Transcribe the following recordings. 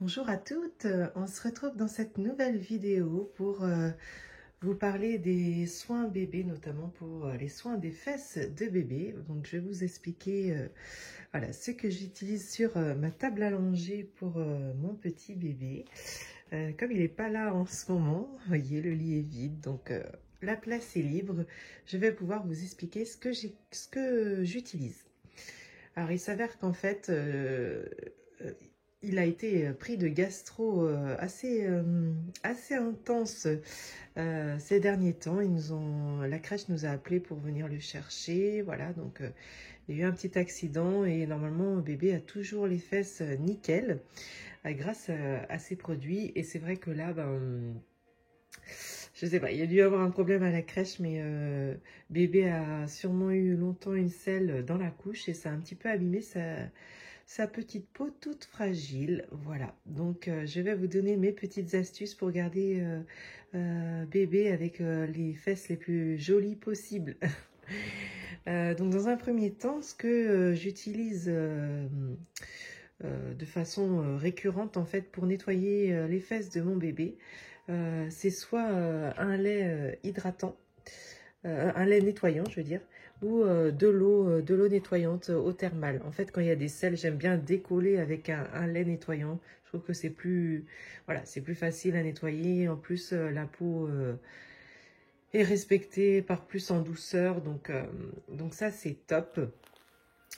Bonjour à toutes, on se retrouve dans cette nouvelle vidéo pour vous parler des soins bébés, notamment pour les soins des fesses de bébé. Donc je vais vous expliquer voilà, ce que j'utilise sur ma table allongée pour mon petit bébé. Comme il n'est pas là en ce moment, vous voyez, le lit est vide, donc la place est libre. Je vais pouvoir vous expliquer ce que j'utilise. Alors, il s'avère qu'en fait, il a été pris de gastro assez intense ces derniers temps. La crèche nous a appelés pour venir le chercher. Voilà, donc il y a eu un petit accident et normalement, le bébé a toujours les fesses nickel grâce à ces produits. Et c'est vrai que là, je sais pas, il y a dû y avoir un problème à la crèche, mais bébé a sûrement eu longtemps une selle dans la couche et ça a un petit peu abîmé sa petite peau toute fragile. Voilà, donc je vais vous donner mes petites astuces pour garder bébé avec les fesses les plus jolies possibles. Donc dans un premier temps, ce que j'utilise de façon récurrente en fait pour nettoyer les fesses de mon bébé, c'est soit un lait hydratant, un lait nettoyant je veux dire, ou de l'eau nettoyante eau thermale. En fait, quand il y a des selles, j'aime bien décoller avec un lait nettoyant. Je trouve que c'est plus, voilà, c'est plus facile à nettoyer. En plus, la peau est respectée par plus en douceur, donc ça c'est top.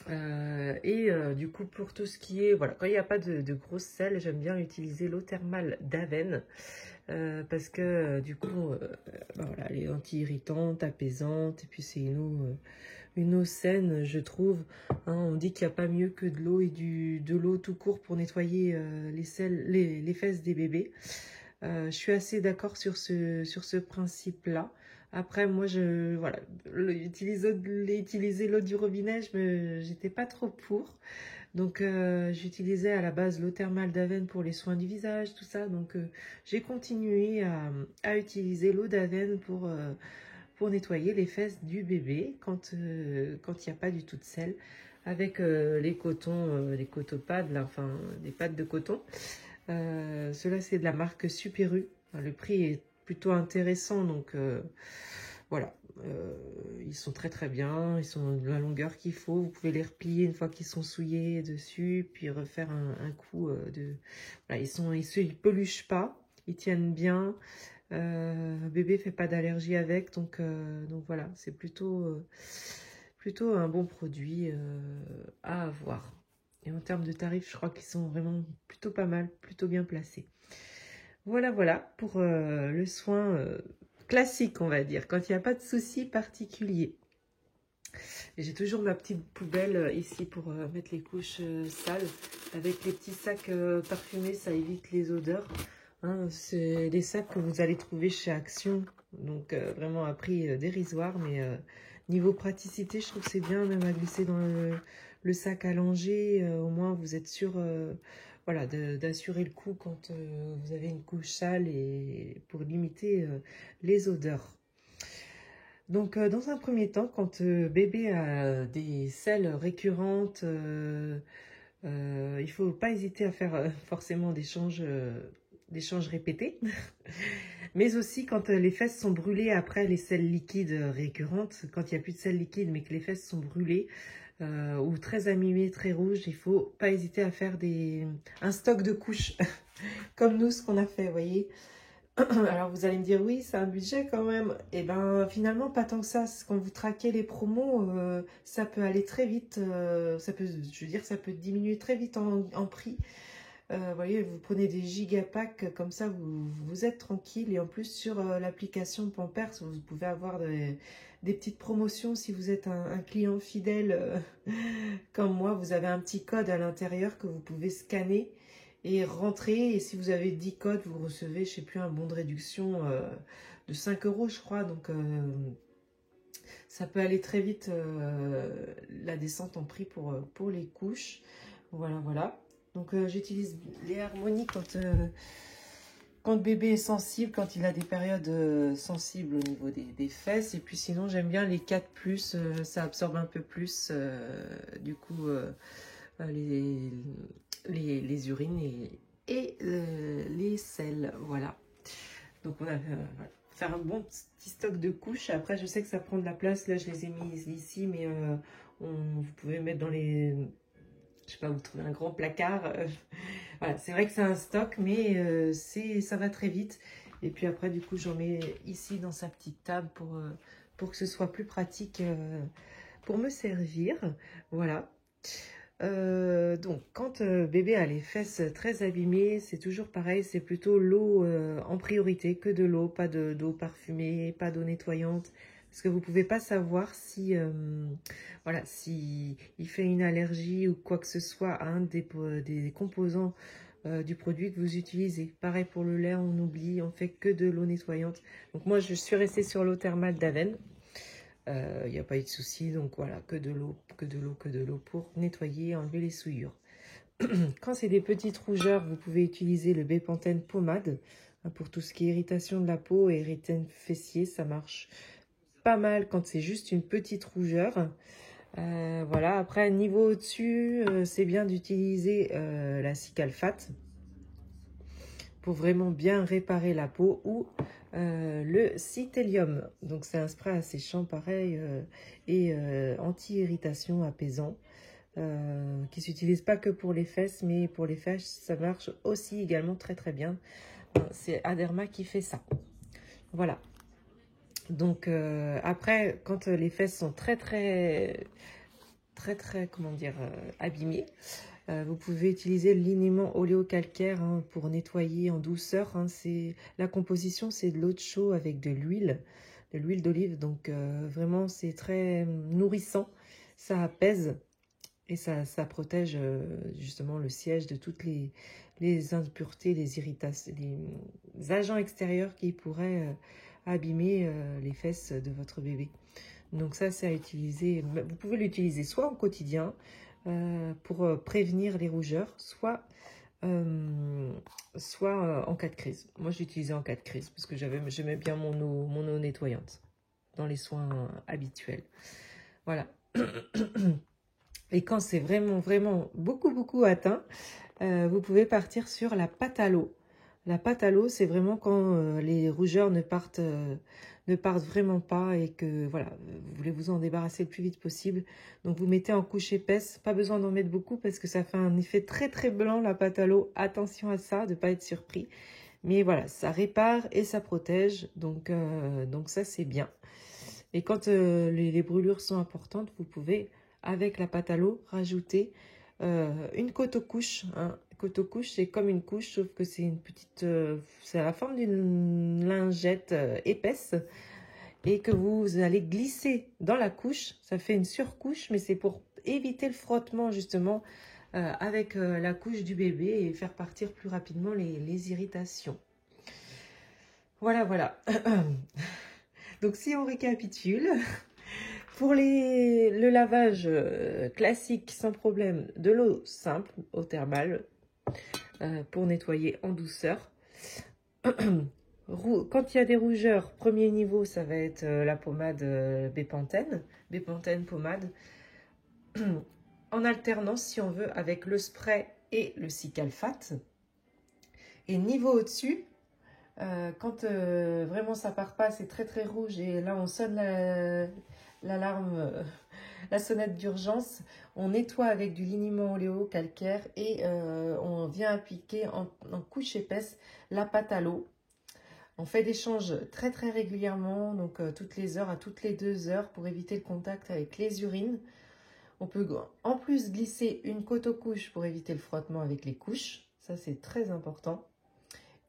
Du coup, pour tout ce qui est, voilà, quand il n'y a pas de grosses selles, j'aime bien utiliser l'eau thermale d'Aven. Parce que du coup, voilà, elle est anti-irritante, apaisante, et puis c'est une eau saine, je trouve. Hein, on dit qu'il n'y a pas mieux que de l'eau et de l'eau tout court pour nettoyer les fesses des bébés. Je suis assez d'accord sur ce principe-là. Après, moi, voilà, utiliser l'eau du robinet, j'étais pas trop pour. Donc, j'utilisais à la base l'eau thermale d'Aven pour les soins du visage, tout ça. Donc, j'ai continué à utiliser l'eau d'Aven pour nettoyer les fesses du bébé quand il n'y a pas du tout de sel, avec les cotons, les cotopads, là, enfin, des pattes de coton. Cela, c'est de la marque Super U. Le prix est plutôt intéressant, donc voilà. Ils sont très très bien, ils sont de la longueur qu'il faut. Vous pouvez les replier une fois qu'ils sont souillés dessus, puis refaire un coup de... Voilà, ils peluchent pas, ils tiennent bien. Bébé fait pas d'allergie avec, donc voilà, c'est plutôt un bon produit à avoir. Et en termes de tarifs, je crois qu'ils sont vraiment plutôt pas mal, plutôt bien placés. Voilà pour le soin classique, on va dire, quand il n'y a pas de soucis particuliers. J'ai toujours ma petite poubelle ici pour mettre les couches sales. Avec les petits sacs parfumés, ça évite les odeurs. Hein, c'est des sacs que vous allez trouver chez Action. Donc vraiment à prix dérisoire. Mais niveau praticité, je trouve que c'est bien même à glisser dans le sac allongé. Au moins vous êtes sûr voilà, d'assurer le coup quand vous avez une couche sale et pour limiter les odeurs. Donc, dans un premier temps, quand bébé a des selles récurrentes, il ne faut pas hésiter à faire forcément des changes répétés. Mais aussi quand les fesses sont brûlées après les selles liquides récurrentes, quand il n'y a plus de selles liquides mais que les fesses sont brûlées ou très amimées, très rouges, il ne faut pas hésiter à faire un stock de couches, comme nous, ce qu'on a fait, vous voyez. Alors vous allez me dire oui, c'est un budget quand même. Et ben finalement pas tant que ça. Quand vous traquez les promos, ça peut aller très vite. Je veux dire, ça peut diminuer très vite en prix. Vous voyez, vous prenez des gigapacks comme ça, vous êtes tranquille. Et en plus sur l'application Pampers, vous pouvez avoir des petites promotions si vous êtes un client fidèle comme moi. Vous avez un petit code à l'intérieur que vous pouvez scanner et rentrer, et si vous avez 10 codes, vous recevez, je sais plus, un bon de réduction de 5 € je crois, donc ça peut aller très vite la descente en prix pour les couches. Voilà. Donc j'utilise les harmonies quand bébé est sensible, quand il a des périodes sensibles au niveau des fesses, et puis sinon j'aime bien les 4+, ça absorbe un peu plus du coup les urines et les selles. Voilà. Donc on a voilà, faire un bon petit stock de couches. Après je sais que ça prend de la place. Là je les ai mises ici, mais vous pouvez mettre dans les... Je sais pas, vous trouvez un grand placard. Voilà, c'est vrai que c'est un stock, mais ça va très vite. Et puis après, du coup, j'en mets ici dans sa petite table pour que ce soit plus pratique pour me servir. Voilà. Donc, quand bébé a les fesses très abîmées, c'est toujours pareil, c'est plutôt l'eau en priorité, que de l'eau, pas d'eau parfumée, pas d'eau nettoyante. Parce que vous ne pouvez pas savoir si, voilà, si il fait une allergie ou quoi que ce soit à un des composants du produit que vous utilisez. Pareil pour le lait, on oublie, on fait que de l'eau nettoyante. Donc moi, je suis restée sur l'eau thermale d'Aven. Il n'y a pas eu de souci, donc voilà, que de l'eau, que de l'eau, que de l'eau pour nettoyer, enlever les souillures. Quand c'est des petites rougeurs, vous pouvez utiliser le Bepanthen pommade hein, pour tout ce qui est irritation de la peau et érythème fessier, ça marche pas mal quand c'est juste une petite rougeur. Voilà, après niveau au-dessus, c'est bien d'utiliser la Cicalfate pour vraiment bien réparer la peau ou le Cythélium. Donc c'est un spray asséchant pareil et anti-irritation apaisant qui s'utilise pas que pour les fesses, mais pour les fesses ça marche aussi également très très bien. C'est Aderma qui fait ça. Voilà. Donc après, quand les fesses sont très comment dire, abîmées, vous pouvez utiliser le liniment oléocalcaire hein, pour nettoyer en douceur. Hein, la composition, c'est de l'eau de chaud avec de l'huile d'olive. Donc vraiment, c'est très nourrissant. Ça apaise et ça protège justement le siège de toutes les impuretés, les irritations, les agents extérieurs qui pourraient abîmer les fesses de votre bébé. Donc ça, c'est à utiliser. Vous pouvez l'utiliser soit en quotidien pour prévenir les rougeurs, soit en cas de crise. Moi, je l'utilisais en cas de crise parce que j'aimais bien mon eau nettoyante dans les soins habituels. Voilà. Et quand c'est vraiment beaucoup atteint, vous pouvez partir sur la pâte à l'eau. La pâte à l'eau, c'est vraiment quand les rougeurs ne partent vraiment pas et que voilà, vous voulez vous en débarrasser le plus vite possible. Donc vous mettez en couche épaisse, pas besoin d'en mettre beaucoup parce que ça fait un effet très blanc la pâte à l'eau. Attention à ça, de ne pas être surpris. Mais voilà, ça répare et ça protège, donc ça c'est bien. Et quand les brûlures sont importantes, vous pouvez, avec la pâte à l'eau, rajouter une coto-couche. Hein. Coto-couche, c'est comme une couche, sauf que c'est une petite... c'est à la forme d'une lingette épaisse et que vous allez glisser dans la couche. Ça fait une surcouche, mais c'est pour éviter le frottement, justement, avec la couche du bébé et faire partir plus rapidement les irritations. Voilà. Donc, si on récapitule... Pour le lavage classique, sans problème, de l'eau simple, eau thermale, pour nettoyer en douceur. Quand il y a des rougeurs, premier niveau, ça va être la pommade Bepanthen pommade. En alternance, si on veut, avec le spray et le Cicalfate. Et niveau au-dessus, quand vraiment ça part pas, c'est très rouge, et là on sonne l'alarme, la sonnette d'urgence, on nettoie avec du liniment oléo calcaire et on vient appliquer en couche épaisse la pâte à l'eau. On fait des changes très régulièrement, donc toutes les heures à toutes les 2 heures pour éviter le contact avec les urines. On peut en plus glisser une coto-couche pour éviter le frottement avec les couches, ça c'est très important.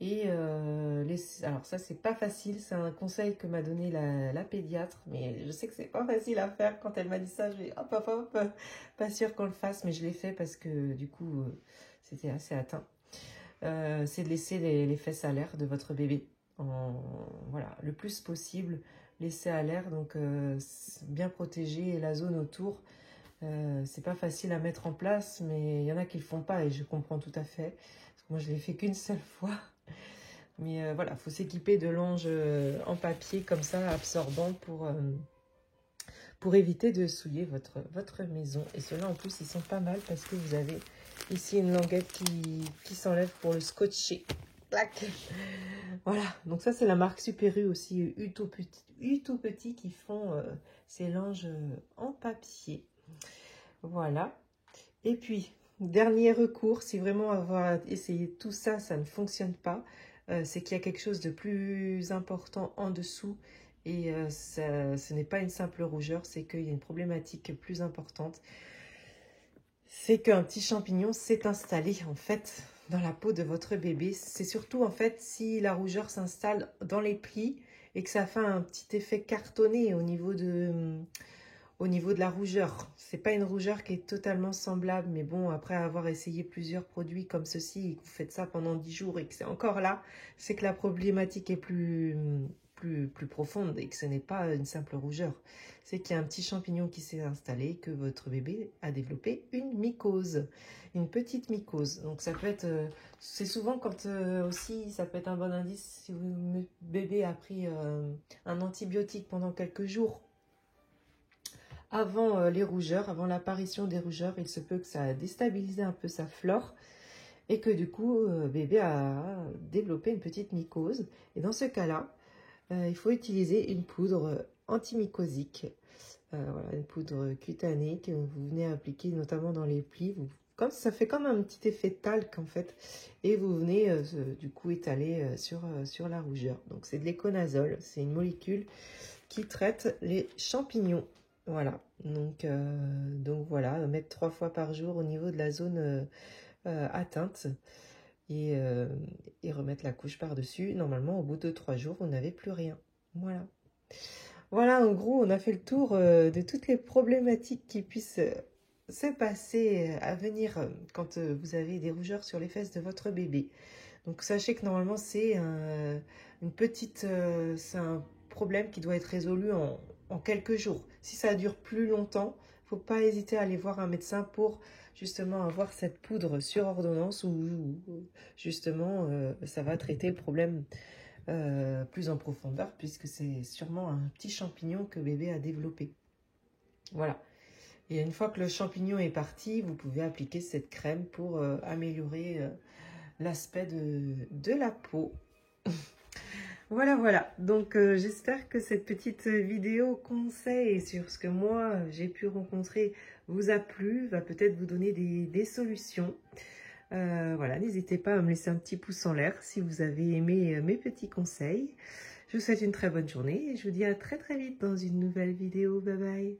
Et alors ça c'est pas facile, c'est un conseil que m'a donné la pédiatre, mais je sais que c'est pas facile à faire. Quand elle m'a dit ça, je vais hop, pas sûr qu'on le fasse, mais je l'ai fait parce que du coup c'était assez atteint. C'est de laisser les fesses à l'air de votre bébé, voilà, le plus possible, laisser à l'air, donc bien protéger la zone autour. C'est pas facile à mettre en place, mais il y en a qui le font pas et je comprends tout à fait, parce que moi je l'ai fait qu'une seule fois. Mais voilà, il faut s'équiper de longes en papier comme ça, absorbant pour éviter de souiller votre maison. Et ceux-là, en plus, ils sont pas mal parce que vous avez Ici, une languette qui s'enlève pour le scotcher. Clac. Voilà, donc ça c'est la marque Super U aussi, Uto Petit qui font ces langes en papier. Voilà. Et puis, dernier recours, si vraiment avoir essayé tout ça, ça ne fonctionne pas, c'est qu'il y a quelque chose de plus important en dessous. Et ce n'est pas une simple rougeur, c'est qu'il y a une problématique plus importante. C'est qu'un petit champignon s'est installé en fait dans la peau de votre bébé. C'est surtout en fait si la rougeur s'installe dans les plis et que ça fait un petit effet cartonné au niveau de la rougeur. C'est pas une rougeur qui est totalement semblable, mais bon, après avoir essayé plusieurs produits comme ceci, et que vous faites ça pendant 10 jours et que c'est encore là, c'est que la problématique est plus profonde et que ce n'est pas une simple rougeur. C'est qu'il y a un petit champignon qui s'est installé et que votre bébé a développé une mycose, une petite mycose. Donc ça peut être, c'est souvent quand aussi, ça peut être un bon indice si votre bébé a pris un antibiotique pendant quelques jours. Avant les rougeurs, avant l'apparition des rougeurs, il se peut que ça a déstabilisé un peu sa flore et que du coup, bébé a développé une petite mycose. Et dans ce cas-là, il faut utiliser une poudre antimycosique, voilà, une poudre cutanée que vous venez appliquer notamment dans les plis. Comme ça fait comme un petit effet talc en fait, et vous venez du coup étaler sur la rougeur. Donc c'est de l'éconazole, c'est une molécule qui traite les champignons. Voilà, donc voilà, mettre 3 fois par jour au niveau de la zone atteinte et remettre la couche par-dessus. Normalement, au bout de 3 jours, vous n'avez plus rien. Voilà. Voilà, en gros, on a fait le tour de toutes les problématiques qui puissent se passer à venir quand vous avez des rougeurs sur les fesses de votre bébé. Donc, sachez que normalement, c'est un problème qui doit être résolu en quelques jours. Si ça dure plus longtemps, il ne faut pas hésiter à aller voir un médecin pour justement avoir cette poudre sur ordonnance où justement ça va traiter le problème plus en profondeur puisque c'est sûrement un petit champignon que bébé a développé. Voilà. Et une fois que le champignon est parti, vous pouvez appliquer cette crème pour améliorer l'aspect de la peau. Voilà, voilà. Donc, j'espère que cette petite vidéo conseil sur ce que moi, j'ai pu rencontrer vous a plu, va peut-être vous donner des solutions. Voilà, n'hésitez pas à me laisser un petit pouce en l'air si vous avez aimé mes petits conseils. Je vous souhaite une très bonne journée et je vous dis à très très vite dans une nouvelle vidéo. Bye bye.